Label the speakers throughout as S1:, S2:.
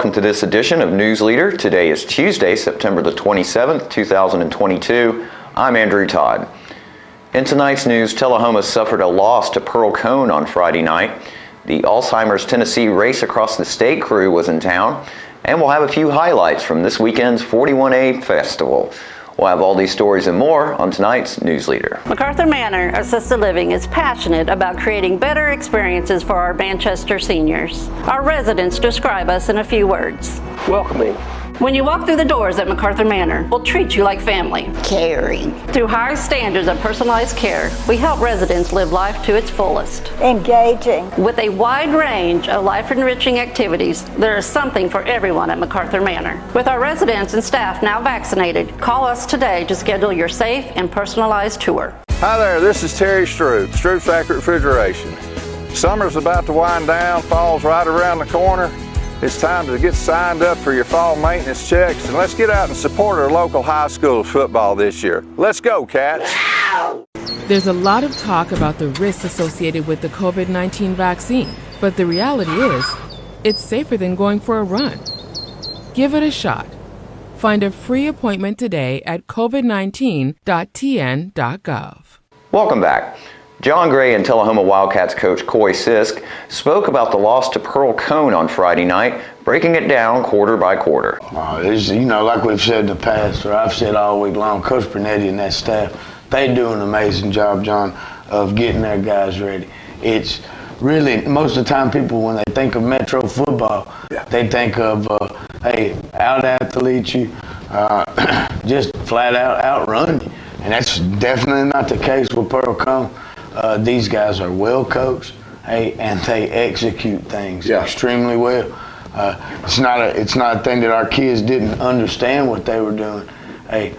S1: welcome to this edition of News Leader. Today is Tuesday, September the 27th, 2022. I'm Andrew Todd. In tonight's news, Tullahoma suffered a loss to Pearl Cone on Friday night. The Alzheimer's Tennessee Race Across the State crew was in town, and we'll have a few highlights from this weekend's 41A Festival. We'll have all these stories and more on tonight's News Leader.
S2: MacArthur Manor Assisted Living is passionate about creating better experiences for our Manchester seniors. Our residents describe us in a few words.
S3: Welcoming.
S2: When you walk through the doors at MacArthur Manor, we'll treat you like family.
S4: Caring.
S2: Through high standards of personalized care, we help residents live life to its fullest.
S4: Engaging.
S2: With a wide range of life-enriching activities, there is something for everyone at MacArthur Manor. With our residents and staff now vaccinated, call us today to schedule your safe and personalized tour.
S5: Hi there, this is Terry Stroop, Stroop's Accurate Refrigeration. Summer's about to wind down, fall's right around the corner. It's time to get signed up for your fall maintenance checks, and let's get out and support our local high school football this year. Let's go, Cats!
S6: There's a lot of talk about the risks associated with the COVID-19 vaccine, but the reality is, it's safer than going for a run. Give it a shot. Find a free appointment today at covid19.tn.gov.
S1: Welcome back. John Gray and Tullahoma Wildcats coach Coy Sisk spoke about the loss to Pearl Cone on Friday night, breaking it down quarter by quarter.
S3: Like we've said in the past, or I've said all week long, Coach Bernetti and that staff, they do an amazing job, John, of getting their guys ready. It's really, most of the time people, when they think of Metro football, they think of, out-athlete you, just flat out outrun you. And that's definitely not the case with Pearl Cone. These guys are well coached, and they execute things extremely well. It's not a thing that our kids didn't understand what they were doing.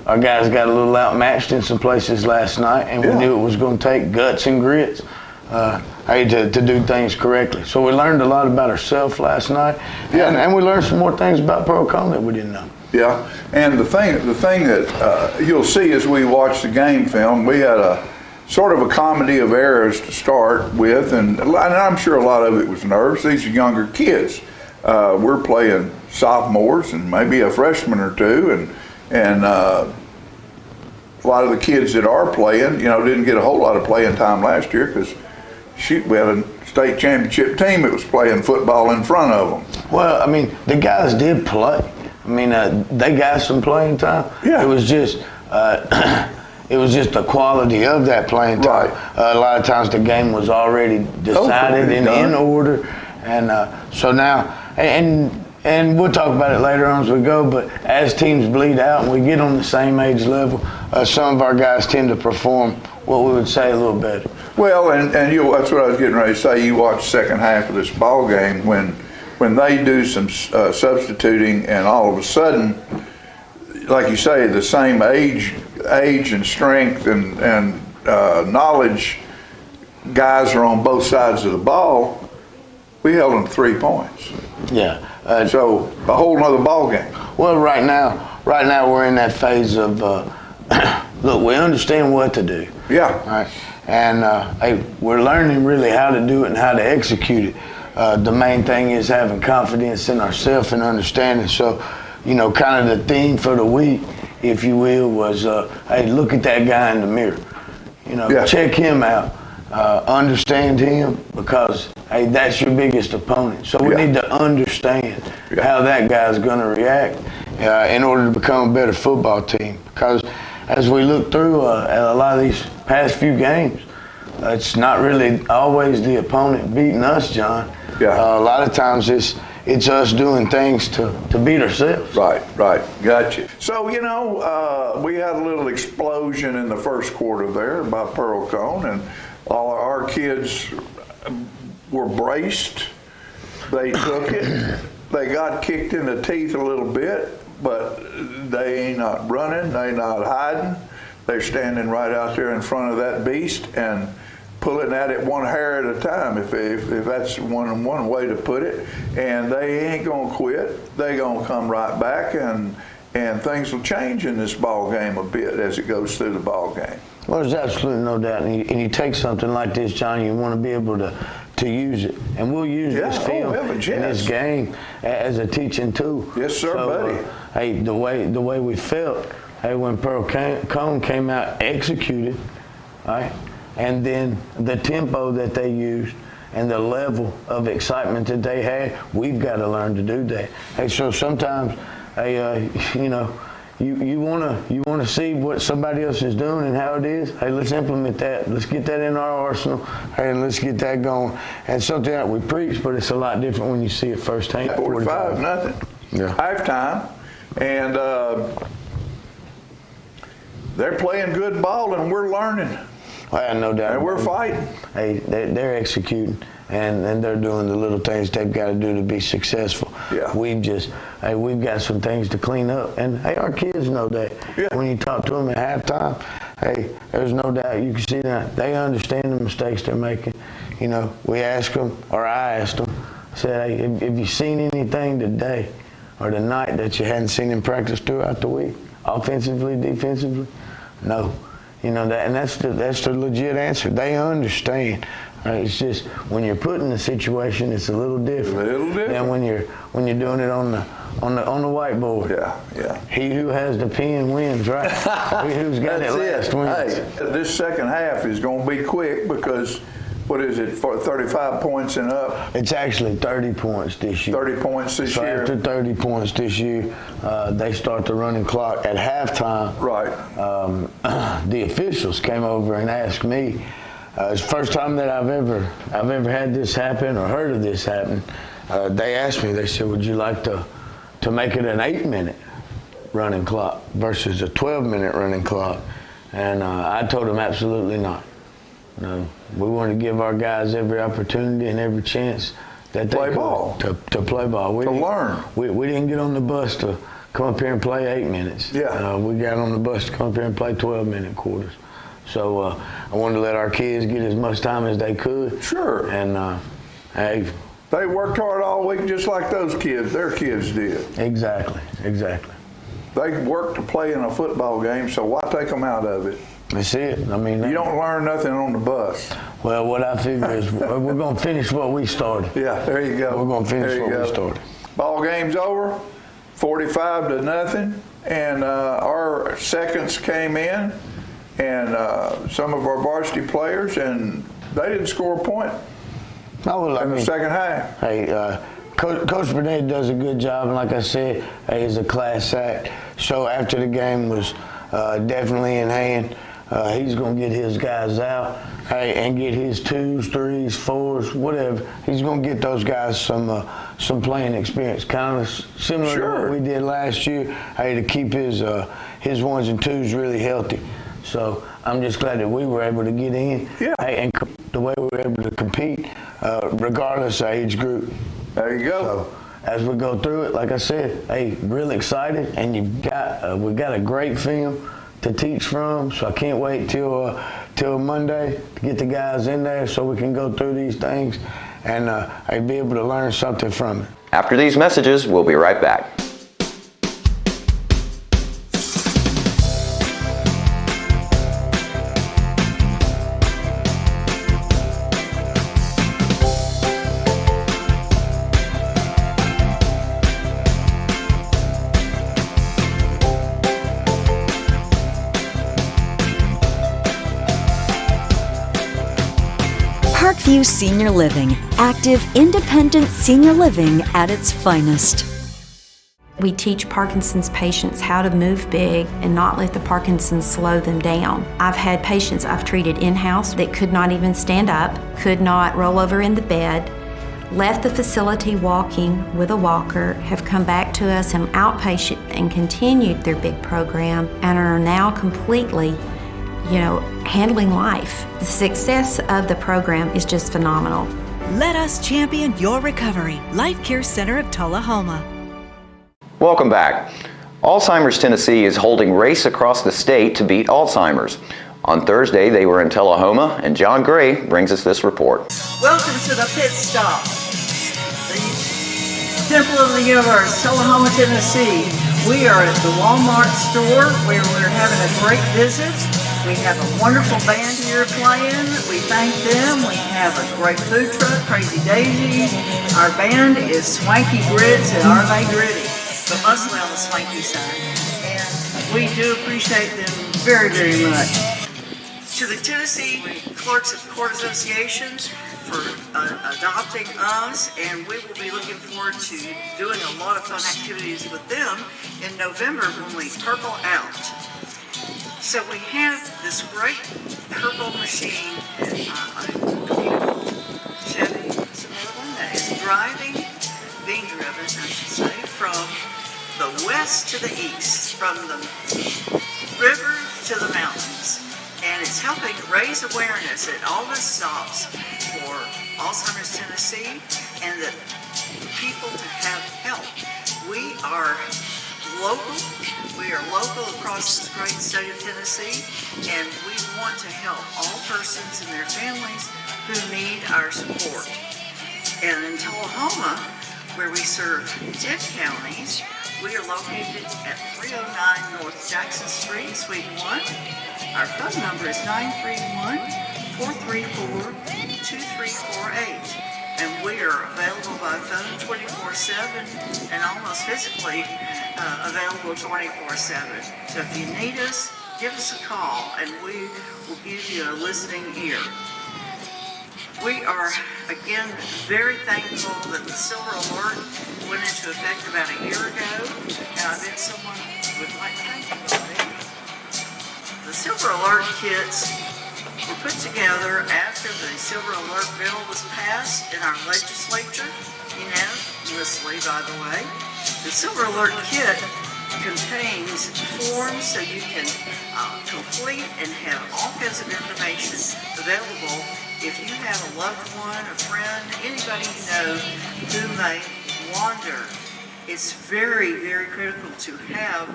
S3: Our guys got a little outmatched in some places last night, and we knew it was going to take guts and grits to do things correctly. So we learned a lot about ourselves last night, and we learned some more things about Pearl Cone that we didn't know.
S7: Yeah, and the thing that you'll see as we watch the game film, we had a sort of a comedy of errors to start with, and I'm sure a lot of it was nerves. These are younger kids. We're playing sophomores and maybe a freshman or two, and a lot of the kids that are playing, didn't get a whole lot of playing time last year because we had a state championship team that was playing football in front of them.
S3: Well, the guys did play. They got some playing time. Yeah. It was just the quality of that playing time. Right. A lot of times the game was already decided in order, and so now, and we'll talk about it later on as we go. But as teams bleed out and we get on the same age level, some of our guys tend to perform what we would say a little better.
S7: Well, and that's what I was getting ready to say. You watch the second half of this ball game when they do some substituting, and all of a sudden, like you say, the same age and strength and knowledge guys are on both sides of the ball. We held them 3 points.
S3: Yeah.
S7: So a whole nother ball game.
S3: Well, right now we're in that phase of look, we understand what to do.
S7: Yeah.
S3: All right. And we're learning really how to do it and how to execute it. The main thing is having confidence in ourselves and understanding. So, kind of the theme for the week, if you will, was, look at that guy in the mirror. Check him out. Understand him, because, that's your biggest opponent. So we need to understand how that guy's going to react in order to become a better football team. Because as we look through at a lot of these past few games, it's not really always the opponent beating us, John. Yeah. A lot of times it's us doing things to beat ourselves.
S7: Right, gotcha. So, we had a little explosion in the first quarter there by Pearl Cone, and all our kids were braced. They took it. They got kicked in the teeth a little bit, but they ain't not running, they not hiding. They're standing right out there in front of that beast and pulling at it one hair at a time, if that's one way to put it. And they ain't gonna quit. They gonna come right back, and things will change in this ball game a bit as it goes through the ball game.
S3: Well, there's absolutely no doubt. And you take something like this, John, you want to be able to to use it, and we'll use
S7: Yeah,
S3: this
S7: oh,
S3: film
S7: heavens,
S3: in this
S7: yes.
S3: game as a teaching tool.
S7: Yes, sir, buddy.
S3: Hey, the way we felt, hey, when Pearl Cone came out, executed, all right, and then the tempo that they used and the level of excitement that they had, we've got to learn to do that. Hey, so sometimes, hey, you know, you wanna see what somebody else is doing and how it is. Hey, let's implement that. Let's get that in our arsenal. Hey, and let's get that going. And something that we preach, but it's a lot different when you see it firsthand.
S7: 45-0.
S3: Yeah.
S7: Halftime, and they're playing good ball, and we're learning,
S3: I have no doubt.
S7: and we're fighting.
S3: Hey, they're executing, and they're doing the little things they've got to do to be successful.
S7: Yeah.
S3: We've got some things to clean up, and hey, our kids know that.
S7: Yeah.
S3: When you talk to them at halftime, hey, there's no doubt you can see that they understand the mistakes they're making. You know, we ask them, or I asked them, I said, hey, have you seen anything today or tonight that you hadn't seen in practice throughout the week, offensively, defensively? No. You know that, and that's the legit answer. They understand. It's just when you're put in the situation, it's a little different.
S7: A little different.
S3: than when you're doing it on the whiteboard.
S7: Yeah.
S3: He who has the pen wins, right? He who's got it last wins.
S7: Hey, this second half is going to be quick because, what is it, 35 points and up?
S3: It's actually 30 points this year.
S7: 30 points this
S3: So
S7: year.
S3: after 30 points this year, they start the running clock at halftime.
S7: Right.
S3: The officials came over and asked me. It's the first time that I've ever had this happen or heard of this happen. They asked me. They said, "Would you like to make it an 8-minute running clock versus a 12-minute running clock?" And I told them absolutely not. We want to give our guys every opportunity and every chance that they
S7: Play
S3: could
S7: ball.
S3: to play ball. We didn't-
S7: learn.
S3: We didn't get on the bus to come up here and play 8 minutes.
S7: Yeah.
S3: We got on the bus to come up here and play 12-minute quarters. So I wanted to let our kids get as much time as they could.
S7: Sure.
S3: And hey,
S7: They worked hard all week just like those kids, their kids did.
S3: exactly.
S7: They worked to play in a football game, so why take them out of it?
S3: That's it. I mean,
S7: You don't learn nothing on the bus.
S3: well, what I figure is we're going to finish what we started.
S7: Yeah, there you go.
S3: We're going to
S7: There
S3: finish
S7: you
S3: what
S7: go.
S3: we started.
S7: Ball game's over, 45-0, and our seconds came in, and some of our varsity players, and they didn't score a point in the second half.
S3: Hey, Coach Burnett does a good job, and like I said, hey, he's a class act. So after the game was definitely in hand, he's going to get his guys out, hey, and get his 2s, 3s, 4s, whatever. He's going to get those guys some playing experience, kind of similar to what we did last year. Hey, to keep his 1s and 2s really healthy. So I'm just glad that we were able to get in,
S7: Yeah.
S3: hey, and the way we were able to compete, regardless of age group.
S7: There you go.
S3: So as we go through it, like I said, hey, really excited, and we've got a great film to teach from. So I can't wait till Monday to get the guys in there so we can go through these things and be able to learn something from it.
S1: After these messages, we'll be right back.
S4: Parkview Senior Living, active, independent senior living at its finest.
S8: We teach Parkinson's patients how to move big and not let the Parkinson's slow them down. I've had patients I've treated in-house that could not even stand up, could not roll over in the bed, left the facility walking with a walker, have come back to us in outpatient and continued their big program and are now completely, handling life. The success of the program is just phenomenal.
S9: Let us champion your recovery. Life Care Center of Tullahoma.
S1: Welcome back. Alzheimer's Tennessee is holding Race Across the State to beat Alzheimer's. On Thursday, they were in Tullahoma, and John Gray brings us this report.
S10: Welcome to the pit stop, the Temple of the Universe, Tullahoma, Tennessee. We are at the Walmart store where we're having a great visit. We have a wonderful band here playing. We thank them. We have a great food truck, Crazy Daisy. Our band is Swanky Grits and Are They Gritty, but mostly on the swanky side. And we do appreciate them very, very much. To the Tennessee Clerks of Court Association for adopting us, and we will be looking forward to doing a lot of fun activities with them in November when we purple out. So we have this great purple machine, a beautiful Chevy Suburban that is being driven, I should say, from the west to the east, from the river to the mountains. And it's helping raise awareness at all the stops for Alzheimer's Tennessee and the people to have help. We are local across this great state of Tennessee, and we want to help all persons and their families who need our support. And in Tullahoma, where we serve 10 counties, we are located at 309 North Jackson Street, Suite 1. Our phone number is 931-434-2348. And we are available by phone 24/7 and almost physically available 24/7. So if you need us, give us a call and we will give you a listening ear. We are, again, very thankful that the Silver Alert went into effect about a year ago, and I bet someone would like to thank you for that. The Silver Alert kits were put together after the Silver Alert bill was passed in our legislature, unanimously, by the way. The Silver Alert kit contains forms so you can complete and have all kinds of information available if you have a loved one, a friend, anybody you know who may wander. It's very, very critical to have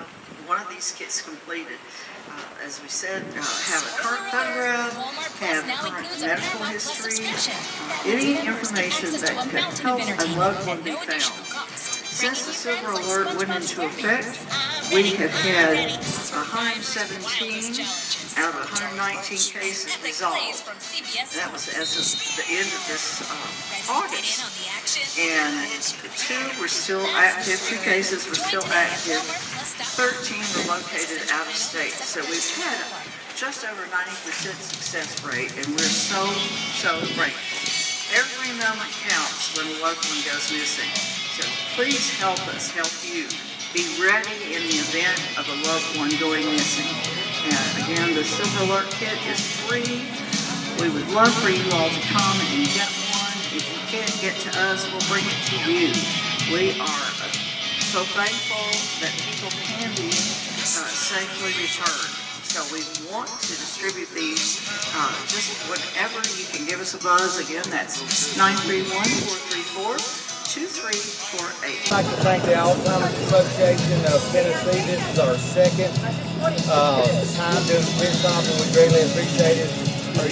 S10: one of these kits completed. As we said, have a current photograph, have current medical history, any information that could help a loved one be found. Since the Silver Alert went into effect, we have had 117 out of 119 cases resolved. That was as of the end of this August. And 2 were still active, 2 cases were still active, 13 were located out of state. So we've had just over 90% success rate, and we're so grateful. Every moment counts when a loved one goes missing. So please help us help you. Be ready in the event of a loved one going missing. And again, the Silver Alert kit is free. We would love for you all to come and get one. If you can't get to us, we'll bring it to you. We are so thankful that people can be safely returned. So we want to distribute these just whenever you can give us a buzz. Again, that's 931-434-2348.
S11: I'd like to thank the Alzheimer's Association of Tennessee. This is our second time doing the Pit Stop, and we greatly appreciate it.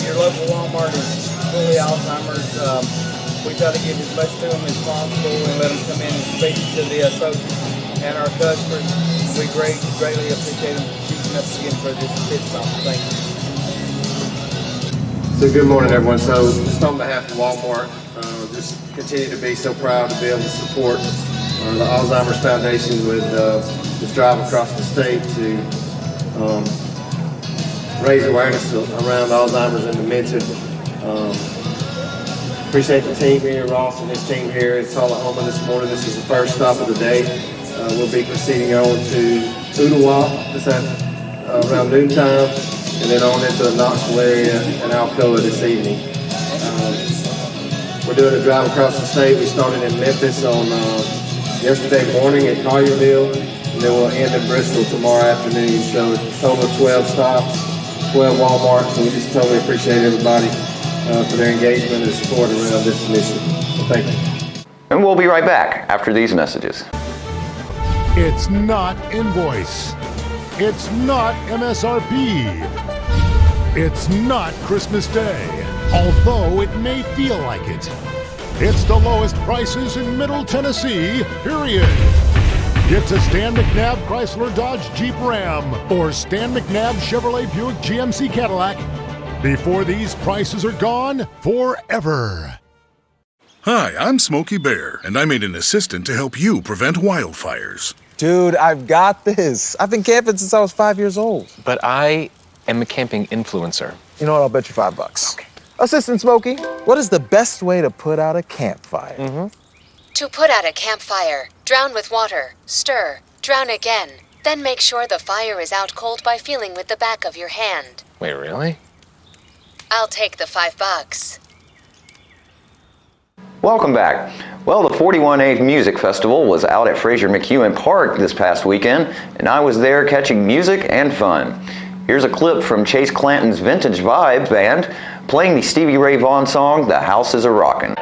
S11: Your local Walmart is fully Alzheimer's. We try to give as much to them as possible and let them come in and speak to the associates and our customers. We greatly appreciate them choosing us again for this Pit Stop. Thank you.
S12: So good morning, everyone. So just on behalf of Walmart, just continue to be so proud to be able to support the Alzheimer's Foundation with this drive across the state to raise awareness around Alzheimer's and dementia. Appreciate the team here, Ross and his team here in Tullahoma this morning. This is the first stop of the day. We'll be proceeding on to Ooltewah around noontime, and then on into the Knoxville area and Alcoa this evening. We're doing a drive across the state. We started in Memphis on yesterday morning at Collierville, and then we'll end in Bristol tomorrow afternoon. So a total of 12 stops, 12 Walmarts, and we just totally appreciate everybody for their engagement and support around this mission. So thank you.
S1: And we'll be right back after these messages.
S13: It's not invoice. It's not MSRP. It's not Christmas Day, although it may feel like it. It's the lowest prices in Middle Tennessee, period. It's a Stan McNabb Chrysler Dodge Jeep Ram or Stan McNabb Chevrolet Buick GMC Cadillac before these prices are gone forever.
S14: Hi, I'm Smokey Bear, and I made an assistant to help you prevent wildfires.
S15: Dude, I've got this. I've been camping since I was 5 years old.
S16: But I am a camping influencer.
S15: You know what? I'll bet you $5. Okay. Assistant Smokey, what is the best way to put out a campfire?
S17: To put out a campfire, drown with water, stir, drown again. Then make sure the fire is out cold by feeling with the back of your hand.
S16: Wait, really?
S17: I'll take the $5.
S1: Welcome back. Well, the 41th Music Festival was out at Fraser McEwen Park this past weekend, and I was there catching music and fun. Here's a clip from Chase Clanton's Vintage Vibe Band playing the Stevie Ray Vaughan song, The House Is A-Rockin'.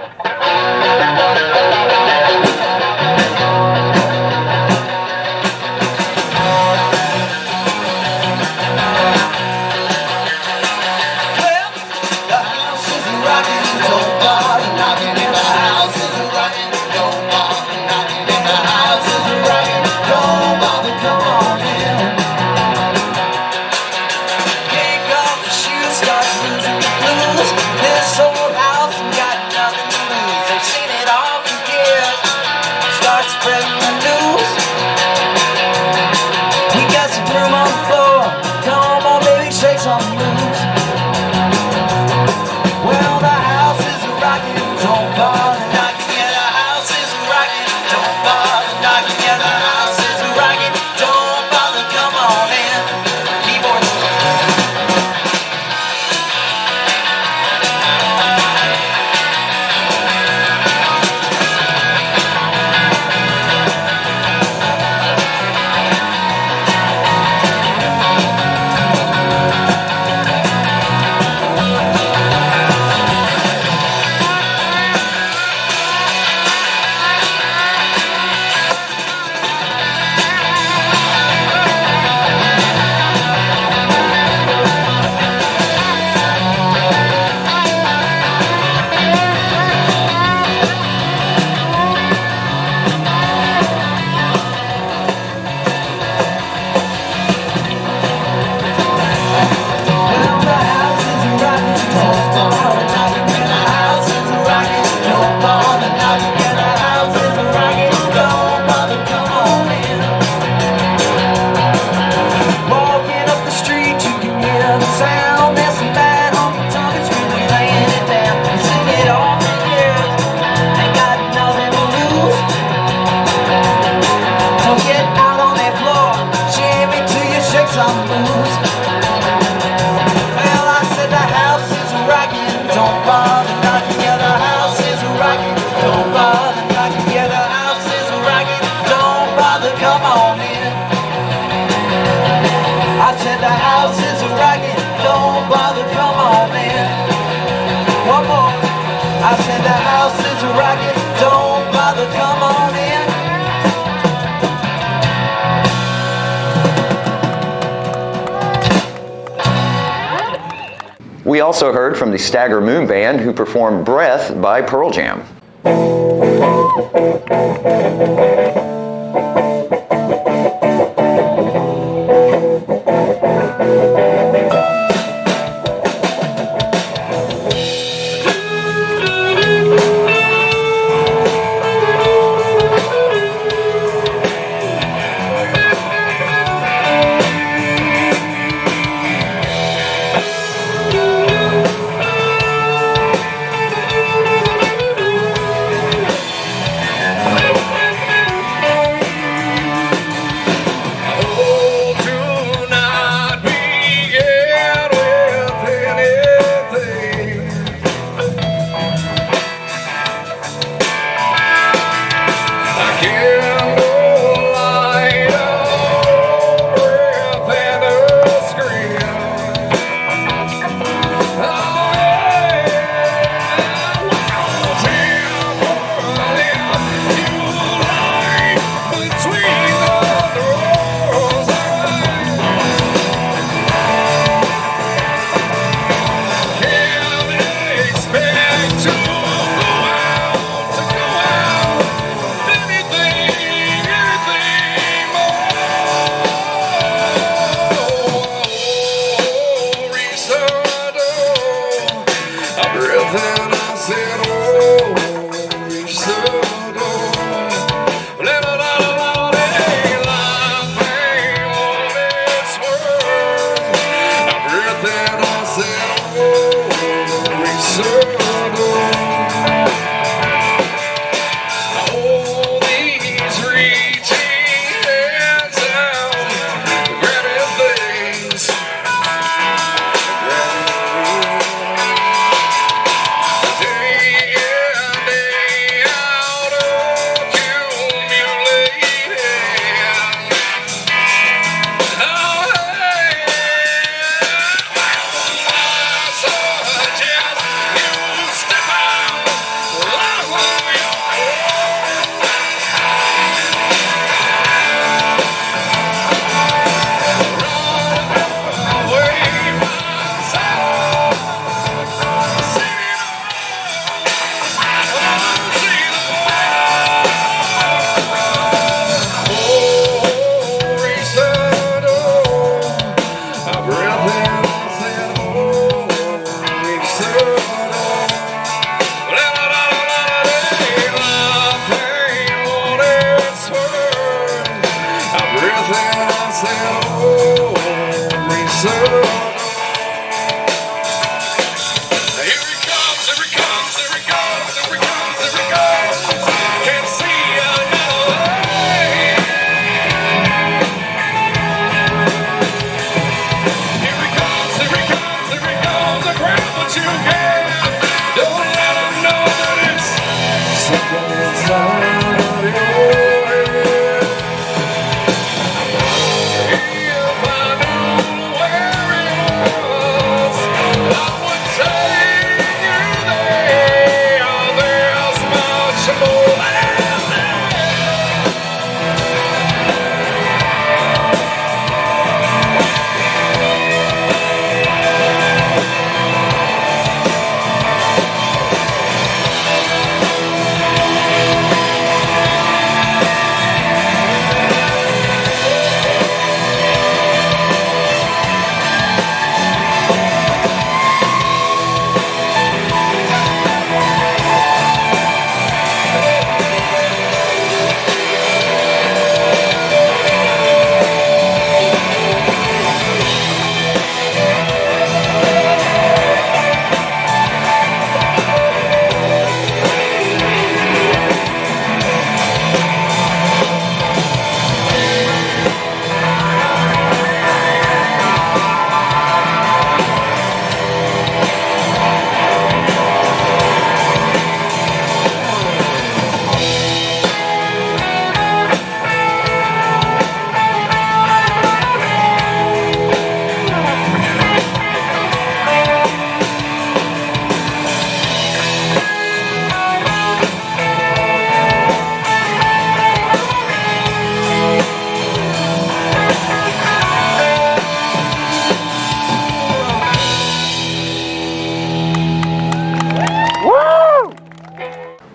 S1: We also heard from the Stagger Moon Band, who performed Breath by Pearl Jam.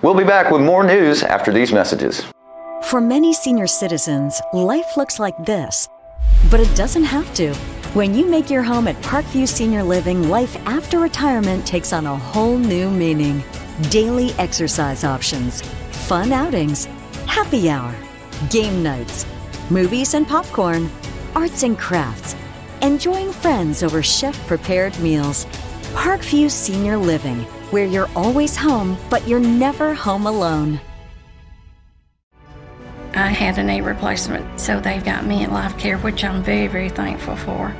S1: We'll be back with more news after these messages.
S4: For many senior citizens, life looks like this, but it doesn't have to. When you make your home at Parkview Senior Living, life after retirement takes on a whole new meaning. Daily exercise options, fun outings, happy hour, game nights, movies and popcorn, arts and crafts, enjoying friends over chef-prepared meals. Parkview Senior Living, where you're always home, but you're never home alone.
S18: I had a knee replacement, so they've got me in life care, which I'm very, very thankful for.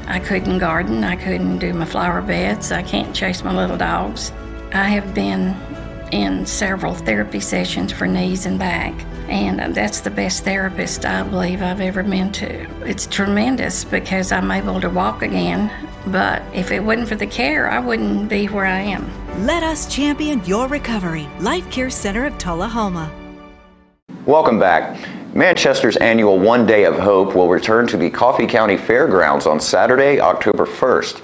S18: I couldn't garden, I couldn't do my flower beds, I can't chase my little dogs. I have been in several therapy sessions for knees and back, and that's the best therapist I believe I've ever been to. It's tremendous because I'm able to walk again, but if it wasn't for the care, I wouldn't be where I am.
S9: Let us champion your recovery. Life Care Center of Tullahoma.
S1: Welcome back. Manchester's annual One Day of Hope will return to the Coffee County Fairgrounds on Saturday, October 1st.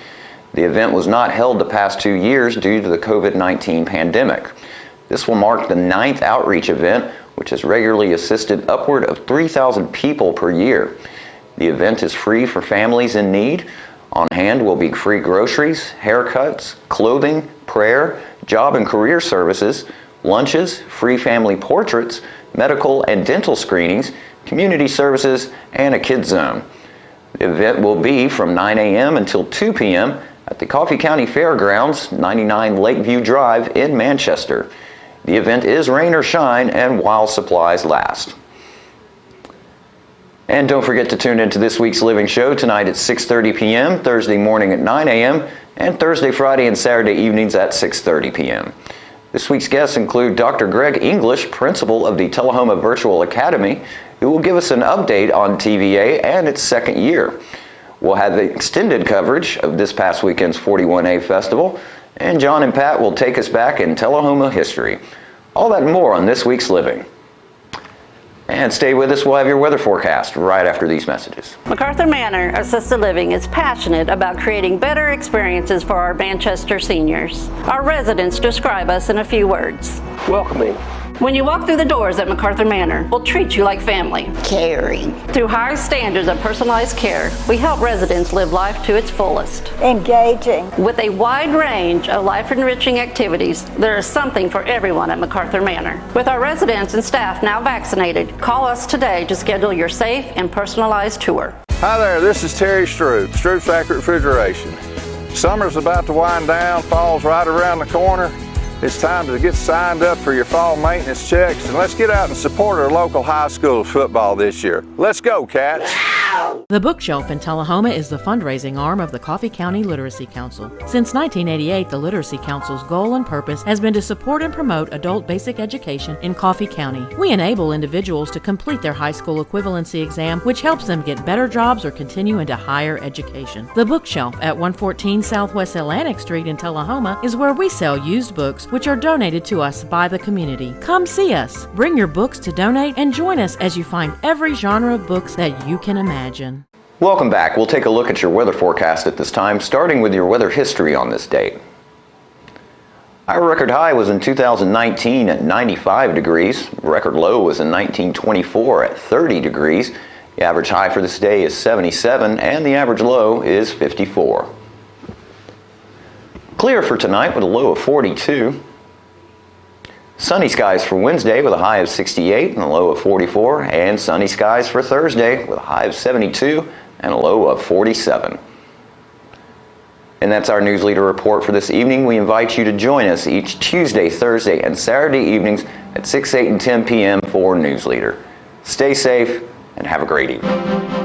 S1: The event was not held the past 2 years due to the COVID-19 pandemic. This will mark the 9th outreach event, which has regularly assisted upward of 3,000 people per year. The event is free for families in need. On hand will be free groceries, haircuts, clothing, prayer, job and career services, lunches, free family portraits, medical and dental screenings, community services, and a kids zone. The event will be from 9 a.m. until 2 p.m. at the Coffee County Fairgrounds, 99 Lakeview Drive in Manchester. The event is rain or shine and while supplies last. And don't forget to tune into this week's Living Show tonight at 6:30 p.m., Thursday morning at 9 a.m., and Thursday, Friday, and Saturday evenings at 6:30 p.m. This week's guests include Dr. Greg English, principal of the Tullahoma Virtual Academy, who will give us an update on TVA and its second year. We'll have the extended coverage of this past weekend's 41A Festival, and John and Pat will take us back in Tullahoma history. All that and more on this week's Living. And stay with us, we'll have your weather forecast right after these messages.
S2: MacArthur Manor Assisted Living is passionate about creating better experiences for our Manchester seniors. Our residents describe us in a few words.
S19: Welcoming.
S2: When you walk through the doors at MacArthur Manor, we'll treat you like family.
S20: Caring.
S2: Through high standards of personalized care, we help residents live life to its fullest.
S20: Engaging.
S2: With a wide range of life-enriching activities, there is something for everyone at MacArthur Manor. With our residents and staff now vaccinated, call us today to schedule your safe and personalized tour.
S5: Hi there, this is Terry Stroop, Stroop's Accurate Refrigeration. Summer's about to wind down, fall's right around the corner. It's time to get signed up for your fall maintenance checks, and let's get out and support our local high school football this year. Let's go, Cats!
S19: The Bookshelf in Tullahoma is the fundraising arm of the Coffee County Literacy Council. Since 1988, the Literacy Council's goal and purpose has been to support and promote adult basic education in Coffee County. We enable individuals to complete their high school equivalency exam, which helps them get better jobs or continue into higher education. The Bookshelf at 114 Southwest Atlantic Street in Tullahoma is where we sell used books which are donated to us by the community. Come see us, bring your books to donate, and join us as you find every genre of books that you can imagine.
S1: Welcome back. We'll take a look at your weather forecast at this time, starting with your weather history on this date. Our record high was in 2019 at 95 degrees. Record low was in 1924 at 30 degrees. The average high for this day is 77 and the average low is 54. Clear for tonight with a low of 42. Sunny skies for Wednesday with a high of 68 and a low of 44. And sunny skies for Thursday with a high of 72 and a low of 47. And that's our News Leader Report for this evening. We invite you to join us each Tuesday, Thursday, and Saturday evenings at 6, 8, and 10 p.m. for News Leader. Stay safe and have a great evening.